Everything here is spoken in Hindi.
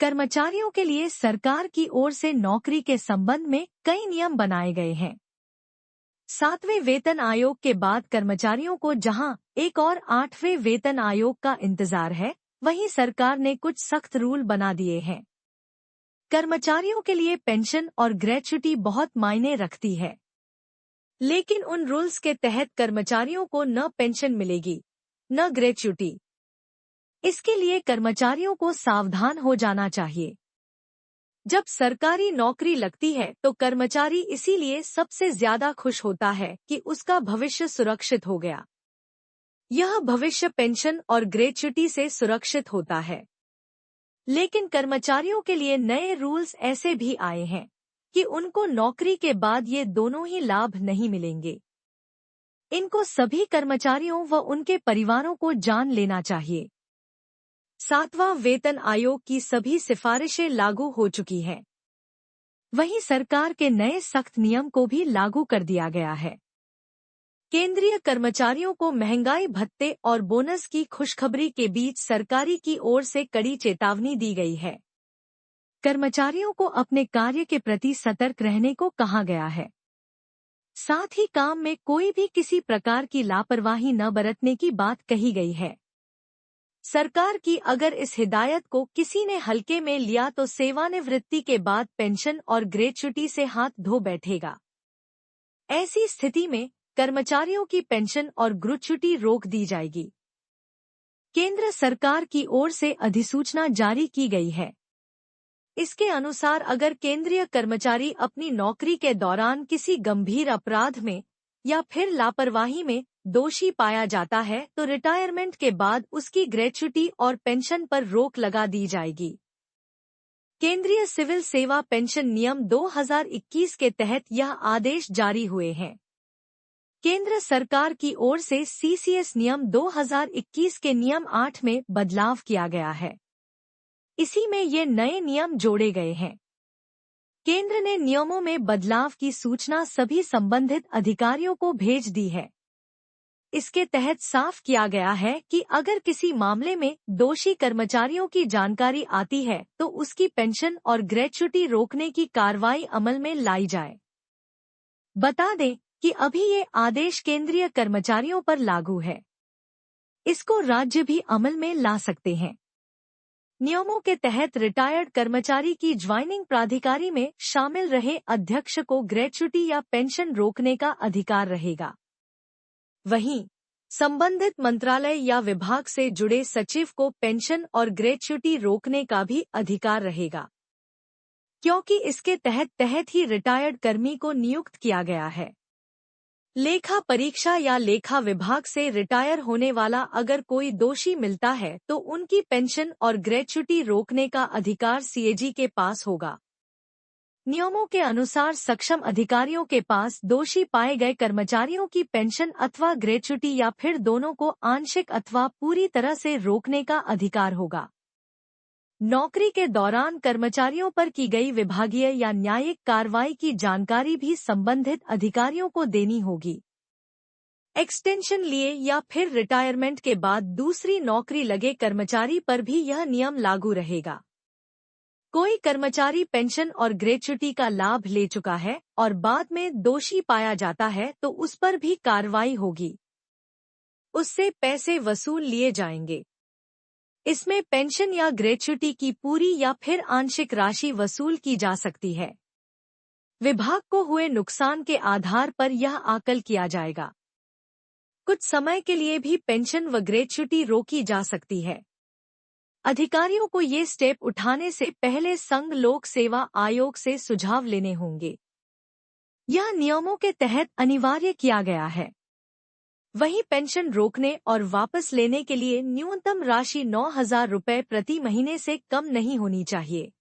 कर्मचारियों के लिए सरकार की ओर से नौकरी के संबंध में कई नियम बनाए गए हैं। 7वें वेतन आयोग के बाद कर्मचारियों को जहां एक और 8वें वेतन आयोग का इंतजार है, वहीं सरकार ने कुछ सख्त रूल बना दिए हैं। कर्मचारियों के लिए पेंशन और ग्रेच्युटी बहुत मायने रखती है, लेकिन उन रूल्स के तहत कर्मचारियों को न पेंशन मिलेगी न ग्रेच्युटी। इसके लिए कर्मचारियों को सावधान हो जाना चाहिए। जब सरकारी नौकरी लगती है तो कर्मचारी इसीलिए सबसे ज्यादा खुश होता है कि उसका भविष्य सुरक्षित हो गया। यह भविष्य पेंशन और ग्रेच्युटी से सुरक्षित होता है। लेकिन कर्मचारियों के लिए नए रूल्स ऐसे भी आए हैं कि उनको नौकरी के बाद ये दोनों ही लाभ नहीं मिलेंगे। इनको सभी कर्मचारियों व उनके परिवारों को जान लेना चाहिए। 7वां वेतन आयोग की सभी सिफारिशें लागू हो चुकी हैं। वहीं सरकार के नए सख्त नियम को भी लागू कर दिया गया है। केंद्रीय कर्मचारियों को महंगाई भत्ते और बोनस की खुशखबरी के बीच सरकारी की ओर से कड़ी चेतावनी दी गई है। कर्मचारियों को अपने कार्य के प्रति सतर्क रहने को कहा गया है। साथ ही काम में कोई भी किसी प्रकार की लापरवाही न बरतने की बात कही गई है। सरकार की अगर इस हिदायत को किसी ने हल्के में लिया तो सेवानिवृत्ति के बाद पेंशन और ग्रेच्युटी से हाथ धो बैठेगा। ऐसी स्थिति में कर्मचारियों की पेंशन और ग्रेच्युटी रोक दी जाएगी। केंद्र सरकार की ओर से अधिसूचना जारी की गई है। इसके अनुसार अगर केंद्रीय कर्मचारी अपनी नौकरी के दौरान किसी गंभीर अपराध में या फिर लापरवाही में दोषी पाया जाता है तो रिटायरमेंट के बाद उसकी ग्रेच्युटी और पेंशन पर रोक लगा दी जाएगी। केंद्रीय सिविल सेवा पेंशन नियम 2021 के तहत यह आदेश जारी हुए हैं। केंद्र सरकार की ओर से सीसीएस नियम 2021 के नियम 8 में बदलाव किया गया है। इसी में ये नए नियम जोड़े गए हैं। केंद्र ने नियमों में बदलाव की सूचना सभी संबंधित अधिकारियों को भेज दी है। इसके तहत साफ किया गया है कि अगर किसी मामले में दोषी कर्मचारियों की जानकारी आती है तो उसकी पेंशन और ग्रेच्युटी रोकने की कार्रवाई अमल में लाई जाए। बता दें कि अभी ये आदेश केंद्रीय कर्मचारियों पर लागू है। इसको राज्य भी अमल में ला सकते हैं। नियमों के तहत रिटायर्ड कर्मचारी की ज्वाइनिंग प्राधिकारी में शामिल रहे अध्यक्ष को ग्रेच्युटी या पेंशन रोकने का अधिकार रहेगा। वहीं संबंधित मंत्रालय या विभाग से जुड़े सचिव को पेंशन और ग्रेच्युटी रोकने का भी अधिकार रहेगा, क्योंकि इसके तहत ही रिटायर्ड कर्मी को नियुक्त किया गया है। लेखा परीक्षा या लेखा विभाग से रिटायर होने वाला अगर कोई दोषी मिलता है तो उनकी पेंशन और ग्रेच्युटी रोकने का अधिकार सीएजी के पास होगा। नियमों के अनुसार सक्षम अधिकारियों के पास दोषी पाए गए कर्मचारियों की पेंशन अथवा ग्रेच्युटी या फिर दोनों को आंशिक अथवा पूरी तरह से रोकने का अधिकार होगा। नौकरी के दौरान कर्मचारियों पर की गई विभागीय या न्यायिक कार्रवाई की जानकारी भी संबंधित अधिकारियों को देनी होगी। एक्सटेंशन लिए या फिर रिटायरमेंट के बाद दूसरी नौकरी लगे कर्मचारी पर भी यह नियम लागू रहेगा। कोई कर्मचारी पेंशन और ग्रेच्युटी का लाभ ले चुका है और बाद में दोषी पाया जाता है तो उस पर भी कार्रवाई होगी। उससे पैसे वसूल लिए जाएंगे। इसमें पेंशन या ग्रेच्युटी की पूरी या फिर आंशिक राशि वसूल की जा सकती है। विभाग को हुए नुकसान के आधार पर यह आकल किया जाएगा। कुछ समय के लिए भी पेंशन व ग्रेच्युटी रोकी जा सकती है। अधिकारियों को ये स्टेप उठाने से पहले संघ लोक सेवा आयोग से सुझाव लेने होंगे। यह नियमों के तहत अनिवार्य किया गया है। वहीं पेंशन रोकने और वापस लेने के लिए न्यूनतम राशि 9,000 रुपये प्रति महीने से कम नहीं होनी चाहिए।